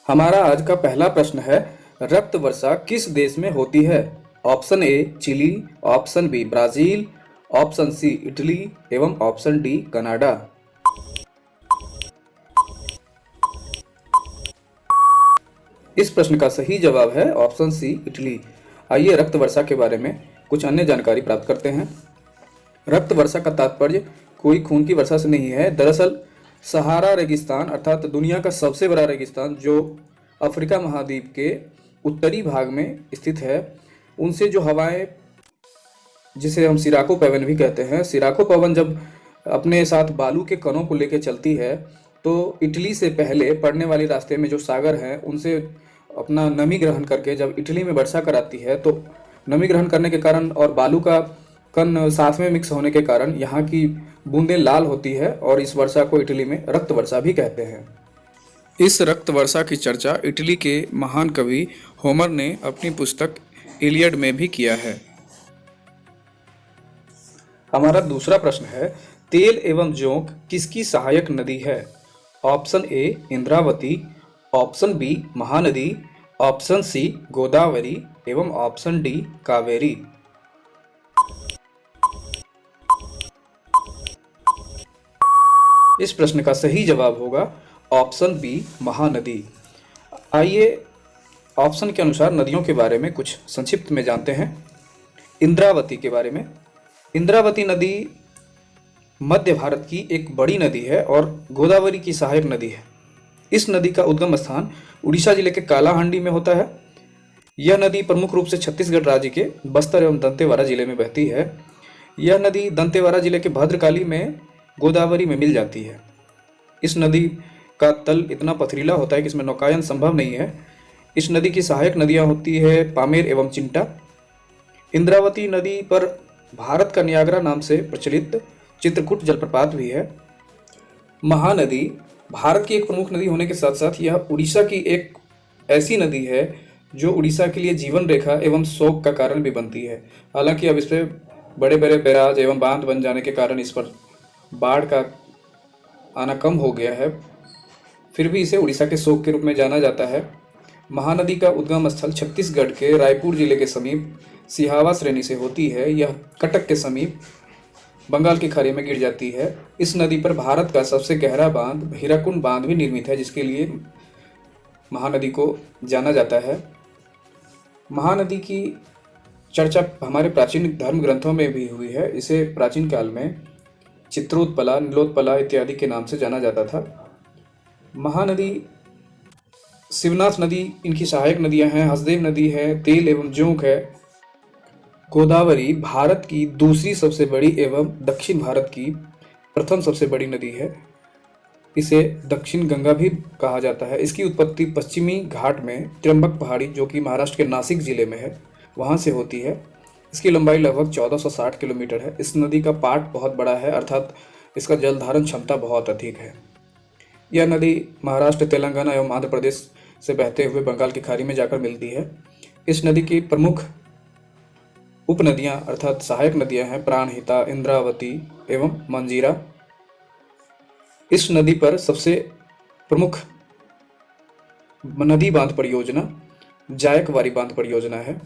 हमारा आज का पहला प्रश्न है, रक्त वर्षा किस देश में होती है? Option A Chile, option B Brazil, option C Italy एवं ऑप्शन डी कनाडा। इस प्रश्न का सही जवाब है ऑप्शन सी इटली। आइए रक्त वर्षा के बारे में कुछ अन्य जानकारी प्राप्त करते हैं। रक्त वर्षा का तात्पर्य कोई खून की वर्षा से नहीं है। दरअसल सहारा रेगिस्तान अर्थात दुनिया का सबसे बड़ा रेगिस्तान जो अफ्रीका महाद्वीप के उत्तरी भाग में स्थित है, उनसे जो हवाएं, जिसे हम सिराको पवन भी कहते हैं, सिराको पवन जब अपने साथ बालू के कणों को लेकर चलती है तो इटली से पहले पड़ने वाले रास्ते में जो सागर हैं उनसे अपना नमी ग्रहण करके जब इटली में वर्षा कराती है तो नमी ग्रहण करने के कारण और बालू का कण साथ में मिक्स होने के कारण यहाँ की बूंदें लाल होती है और इस वर्षा को इटली में रक्त वर्षा भी कहते हैं। इस रक्त वर्षा की चर्चा इटली के महान कवि होमर ने अपनी पुस्तक इलियड में भी किया है। हमारा दूसरा प्रश्न है, तेल एवं जोंक किसकी सहायक नदी है? Option A Indravati, option B Mahanadi, option C Godavari एवं ऑप्शन डी कावेरी। इस प्रश्न का सही जवाब होगा ऑप्शन बी महानदी। आइए ऑप्शन के अनुसार नदियों के बारे में कुछ संक्षिप्त में जानते हैं। इंद्रावती के बारे में, इंद्रावती नदी मध्य भारत की एक बड़ी नदी है और गोदावरी की सहायक नदी है। इस नदी का उद्गम स्थान उड़ीसा जिले के कालाहांडी में होता है। यह नदी प्रमुख रूप से छत्तीसगढ़ राज्य के बस्तर एवं दंतेवाड़ा जिले में बहती है। यह नदी दंतेवाड़ा जिले के भद्रकाली में गोदावरी में मिल जाती है। इस नदी का तल इतना पथरीला होता है कि इसमें नौकायन संभव नहीं है। इस नदी की सहायक नदियां होती है पामेर एवं चिंटा। इंद्रावती नदी पर भारत का नियाग्रा नाम से प्रचलित चित्रकूट जलप्रपात भी है। महानदी भारत की एक प्रमुख नदी होने के साथ साथ यह उड़ीसा की एक ऐसी नदी है जो उड़ीसा के लिए जीवन रेखा एवं शोक का कारण भी बनती है। हालांकि अब इस पर बड़े बड़े बैराज एवं बांध बन जाने के कारण इस पर बाढ़ का आना कम हो गया है, फिर भी इसे उड़ीसा के शोक के रूप में जाना जाता है। महानदी का उद्गम स्थल छत्तीसगढ़ के रायपुर जिले के समीप सिहावा श्रेणी से होती है। यह कटक के समीप बंगाल की खाड़ी में गिर जाती है। इस नदी पर भारत का सबसे गहरा बांध हीराकुंड बांध भी निर्मित है, जिसके लिए महानदी को जाना जाता है। महानदी की चर्चा हमारे प्राचीन धर्म ग्रंथों में भी हुई है। इसे प्राचीन काल में चित्रोत्पला, नीलोत्पला इत्यादि के नाम से जाना जाता था। महानदी, शिवनाथ नदी इनकी सहायक नदियां हैं। हसदेव नदी है, तेल एवं जोंक है। गोदावरी भारत की दूसरी सबसे बड़ी एवं दक्षिण भारत की प्रथम सबसे बड़ी नदी है। इसे दक्षिण गंगा भी कहा जाता है। इसकी उत्पत्ति पश्चिमी घाट में त्र्यंबक पहाड़ी जो कि महाराष्ट्र के नासिक जिले में है वहाँ से होती है। इसकी लंबाई लगभग 1460 किलोमीटर है। इस नदी का पाट बहुत बड़ा है, अर्थात इसका जल धारण क्षमता बहुत अधिक है। यह नदी महाराष्ट्र, तेलंगाना एवं आंध्र प्रदेश से बहते हुए बंगाल की खाड़ी में जाकर मिलती है। इस नदी की प्रमुख उपनदियां अर्थात सहायक नदियां हैं प्राणहिता, इंद्रावती एवं मंजीरा। इस नदी पर सबसे प्रमुख नदी बांध परियोजना जायकवारी बांध परियोजना है।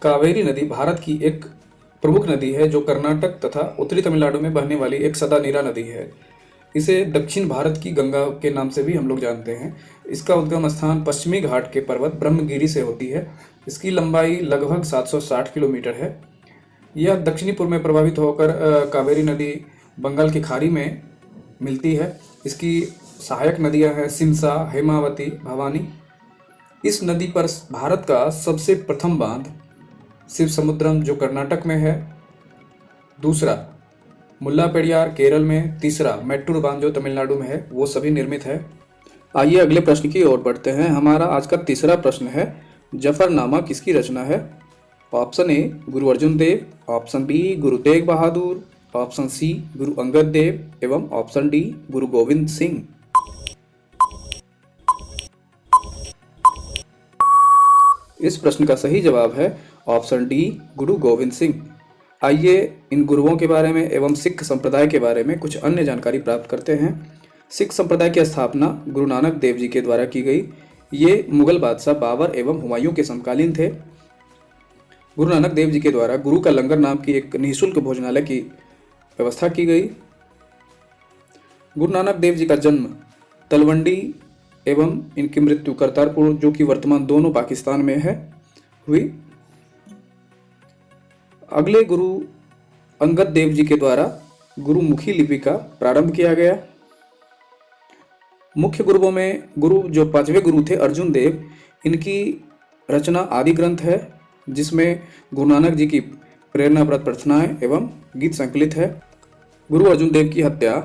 कावेरी नदी भारत की एक प्रमुख नदी है जो कर्नाटक तथा उत्तरी तमिलनाडु में बहने वाली एक सदा नीरा नदी है। इसे दक्षिण भारत की गंगा के नाम से भी हम लोग जानते हैं। इसका उद्गम स्थान पश्चिमी घाट के पर्वत ब्रह्मगिरी से होती है। इसकी लंबाई लगभग 760 किलोमीटर है। यह दक्षिणी पूर्व में प्रभावित होकर कावेरी नदी बंगाल की खाड़ी में मिलती है। इसकी सहायक नदियां हैं सिमसा, हेमावती, भवानी। इस नदी पर भारत का सबसे प्रथम बांध शिव समुद्रम जो कर्नाटक में है, दूसरा मुल्लापेरियार केरल में, तीसरा मेट्टूर बांध जो तमिलनाडु में है, वो सभी निर्मित है। आइए अगले प्रश्न की ओर बढ़ते हैं। हमारा आज का तीसरा प्रश्न है, जफरनामा किसकी रचना है? ऑप्शन ए गुरु अर्जुन देव, option B Guru Tegh Bahadur, option C Guru Angad Dev एवं ऑप्शन डी गुरु गोविंद सिंह। इस प्रश्न का सही जवाब है ऑप्शन डी गुरु गोविंद सिंह। आइए इन गुरुओं के बारे में एवं सिख संप्रदाय के बारे में कुछ अन्य जानकारी प्राप्त करते हैं। सिख संप्रदाय की स्थापना गुरु नानक देव जी के द्वारा की गई। ये मुगल बादशाह बाबर एवं हुमायूं के समकालीन थे। गुरु नानक देव जी के द्वारा गुरु का लंगर नाम की एक निःशुल्क भोजनालय की व्यवस्था की गई। गुरु नानक देव जी का जन्म तलवंडी एवं इनकी मृत्यु करतारपुर, जो कि वर्तमान दोनों पाकिस्तान में है, हुई। अगले गुरु अंगद देव जी के द्वारा गुरुमुखी लिपि का प्रारंभ किया गया। मुख्य गुरुओं में जो पांचवें गुरु थे अर्जुन देव, इनकी रचना आदि ग्रंथ है, जिसमें गुरु नानक जी की प्रेरणाप्रद प्रार्थनाएं एवं गीत संकलित है। गुरु अर्जुन देव की हत्या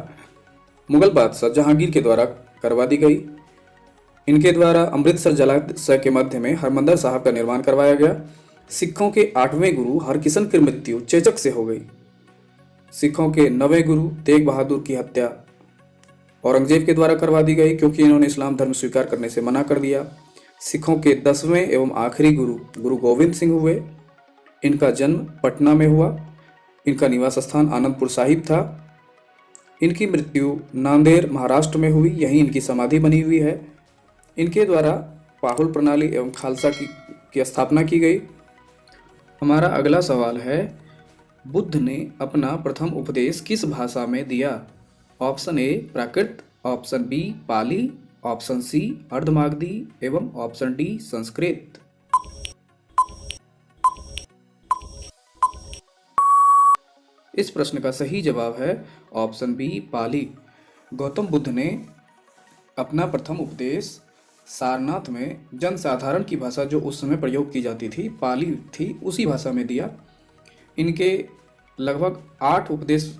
मुगल बादशाह जहांगीर के द्वारा करवा दी गई। इनके द्वारा अमृतसर जलाशय के मध्य में हरमंदिर साहब का निर्माण करवाया गया। सिखों के 8वें गुरु हरकिशन की मृत्यु चेचक से हो गई। सिखों के 9वें गुरु तेग बहादुर की हत्या औरंगजेब के द्वारा करवा दी गई, क्योंकि इन्होंने इस्लाम धर्म स्वीकार करने से मना कर दिया। सिखों के 10वें एवं आखिरी गुरु गुरु गोविंद सिंह हुए। इनका जन्म पटना में हुआ। इनका निवास स्थान आनंदपुर साहिब था। इनकी मृत्यु नांदेड़ महाराष्ट्र में हुई, यहीं इनकी समाधि बनी हुई है। इनके द्वारा पाहुल प्रणाली एवं खालसा की स्थापना की गई। हमारा अगला सवाल है, बुद्ध ने अपना प्रथम उपदेश किस भाषा में दिया? Option A Prakrit, option B Pali, option C Ardhamagadhi एवं ऑप्शन डी संस्कृत। इस प्रश्न का सही जवाब है ऑप्शन बी पाली। गौतम बुद्ध ने अपना प्रथम उपदेश सारनाथ में जनसाधारण की भाषा, जो उस समय प्रयोग की जाती थी, पाली थी, उसी भाषा में दिया। इनके लगभग 8 उपदेश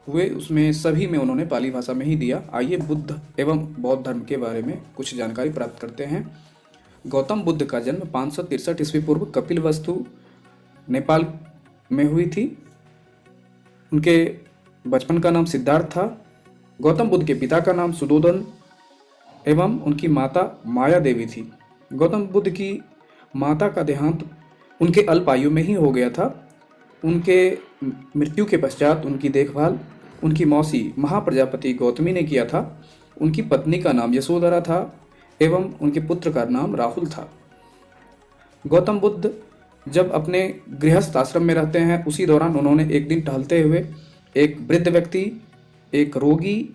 हुए, उसमें सभी में उन्होंने पाली भाषा में ही दिया। आइए बुद्ध एवं बौद्ध धर्म के बारे में कुछ जानकारी प्राप्त करते हैं। गौतम बुद्ध का जन्म 563 ईस्वी पूर्व कपिलवस्तु नेपाल में हुई थी। उनके बचपन का नाम सिद्धार्थ था। गौतम बुद्ध के पिता का नाम सुदोधन एवं उनकी माता माया देवी थी। गौतम बुद्ध की माता का देहांत उनके अल्प आयु में ही हो गया था। उनके मृत्यु के पश्चात उनकी देखभाल उनकी मौसी महाप्रजापति गौतमी ने किया था। उनकी पत्नी का नाम यशोधरा था एवं उनके पुत्र का नाम राहुल था। गौतम बुद्ध जब अपने गृहस्थ आश्रम में रहते हैं, उसी दौरान उन्होंने एक दिन टहलते हुए एक वृद्ध व्यक्ति, एक रोगी,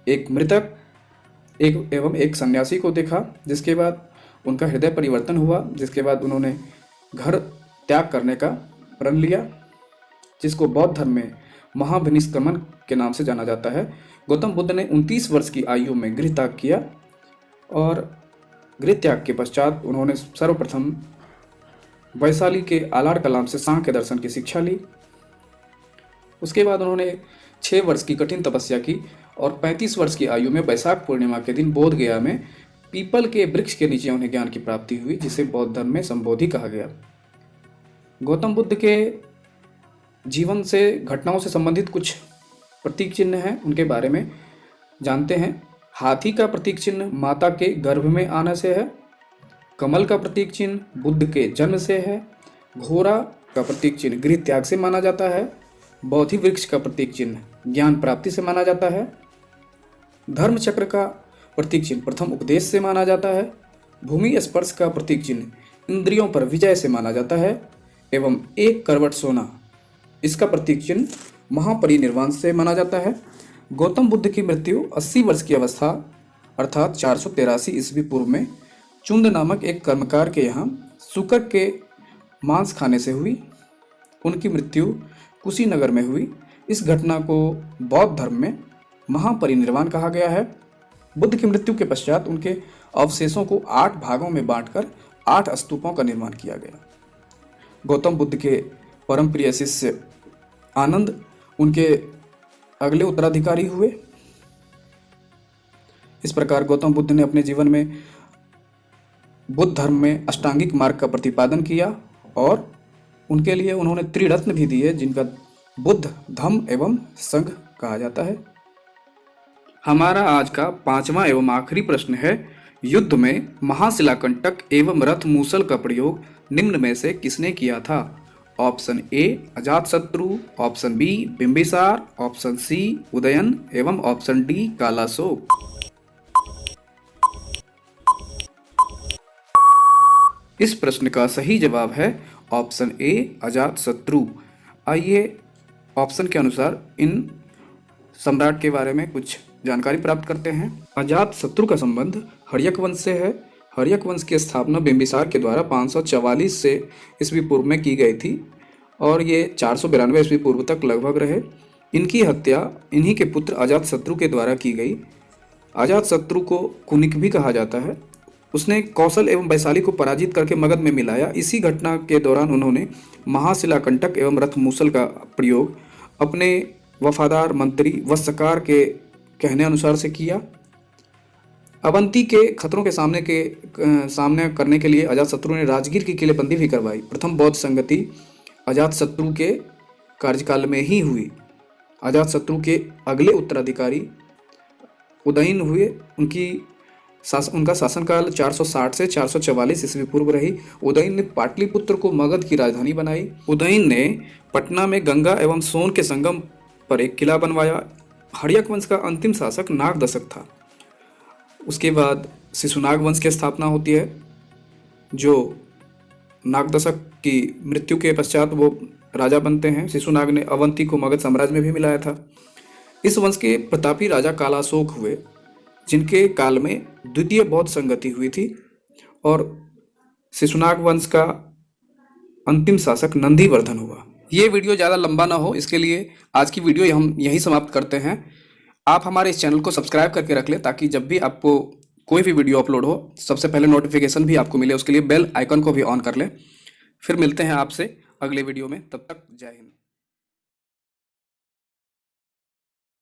एक मृतक एवं एक सन्यासी को देखा, जिसके बाद उनका हृदय परिवर्तन हुआ। जिसके बाद उन्होंने घर त्याग करने का प्रण लिया, जिसको बौद्ध धर्म में महाभिनिष्क्रमण के नाम से जाना जाता है। गौतम बुद्ध ने 29 वर्ष की आयु में गृह त्याग किया और गृह त्याग के पश्चात उन्होंने सर्वप्रथम वैशाली के आलाड़ कलाम से सांख्य दर्शन की शिक्षा ली। उसके बाद उन्होंने 6 वर्ष की कठिन तपस्या की और 35 वर्ष की आयु में वैशाख पूर्णिमा के दिन बोध गया में पीपल के वृक्ष के नीचे उन्हें ज्ञान की प्राप्ति हुई, जिसे बौद्ध धर्म में संबोधि कहा गया। गौतम बुद्ध के जीवन से घटनाओं से संबंधित कुछ प्रतीक चिन्ह हैं, उनके बारे में जानते हैं। हाथी का प्रतीक चिन्ह माता के गर्भ में आने से है। कमल का प्रतीक चिन्ह बुद्ध के जन्म से है। घोड़ा का प्रतीक चिन्ह गृह त्याग से माना जाता है। बोधि वृक्ष का प्रतीक चिन्ह ज्ञान प्राप्ति से माना जाता है। धर्म चक्र का प्रतीक चिन्ह प्रथम उपदेश से माना जाता है। भूमि स्पर्श का प्रतीक चिन्ह इंद्रियों पर विजय से माना जाता है। एवं एक करवट सोना, इसका प्रतीक चिन्ह महापरिनिर्वाण से माना जाता है। गौतम बुद्ध की मृत्यु 80 वर्ष की अवस्था अर्थात 483 ईस्वी पूर्व में चुंद नामक एक कर्मकार के यहाँ शुकर के मांस खाने से हुई। उनकी मृत्यु कुशीनगर में हुई। इस घटना को बौद्ध धर्म में महापरिनिर्वाण कहा गया है। बुद्ध की मृत्यु के पश्चात उनके अवशेषों को 8 भागों में बांटकर 8 स्तूपों का निर्माण किया गया। गौतम बुद्ध के परम प्रिय शिष्य आनंद उनके अगले उत्तराधिकारी हुए। इस प्रकार गौतम बुद्ध ने अपने जीवन में बुद्ध धर्म में अष्टांगिक मार्ग का प्रतिपादन किया और उनके लिए उन्होंने त्रिरत्न भी दिए, जिनका बुद्ध, धम्म एवं संघ कहा जाता है। हमारा आज का 5वां एवं आखिरी प्रश्न है, युद्ध में महाशिलाकंटक एवं रथ मूसल का प्रयोग निम्न में से किसने किया था? Option A Ajatashatru, option B Bimbisara, option C Udayan एवं ऑप्शन डी कालाशोक। इस प्रश्न का सही जवाब है ऑप्शन ए अजातशत्रु। आइए ऑप्शन के अनुसार इन सम्राट के बारे में कुछ जानकारी प्राप्त करते हैं। अजातशत्रु का संबंध हर्यक वंश से है। हर्यक वंश की स्थापना बिंबिसार के द्वारा 544 से ईस्वी पूर्व में की गई थी और ये 492 ईस्वी पूर्व तक लगभग रहे। इनकी हत्या इन्हीं के पुत्र अजातशत्रु के द्वारा की गई। अजातशत्रु को कुनिक भी कहा जाता है। उसने कौशल एवं वैशाली को पराजित करके मगध में मिलाया। इसी घटना के दौरान उन्होंने महाशिलाकंटक एवं रथमूसल का प्रयोग अपने वफादार मंत्री वत्सकार के कहने अनुसार से किया। अवंती के खतरों के सामने करने के लिए अजातशत्रु ने राजगीर की किलेबंदी भी करवाई। प्रथम बौद्ध संगति अजातशत्रु के कार्यकाल में ही हुई। अजातशत्रु के अगले उत्तराधिकारी उदयन हुए। उनका शासनकाल 460 से 444 ईस्वी पूर्व रही। उदयन ने पाटलिपुत्र को मगध की राजधानी बनाई। उदयन ने पटना में गंगा एवं सोन के संगम पर एक किला बनवाया। हर्यक वंश का अंतिम शासक नागदशक था। उसके बाद शिशुनाग वंश की स्थापना होती है, जो नागदशक की मृत्यु के पश्चात वो राजा बनते हैं। शिशुनाग ने अवंती को मगध साम्राज्य में भी मिलाया था। इस वंश के प्रतापी राजा कालाशोक हुए, जिनके काल में द्वितीय बौद्ध संगति हुई थी और शिशुनाग वंश का अंतिम शासक नंदीवर्धन हुआ। ये वीडियो ज़्यादा लंबा ना हो, इसके लिए आज की वीडियो हम यहीं समाप्त करते हैं। आप हमारे इस चैनल को सब्सक्राइब करके रख लें ताकि जब भी आपको कोई भी वीडियो अपलोड हो सबसे पहले नोटिफिकेशन भी आपको मिले। उसके लिए बेल आइकन को भी ऑन कर लें। फिर मिलते हैं आपसे अगले वीडियो में, तब तक जय हिंद।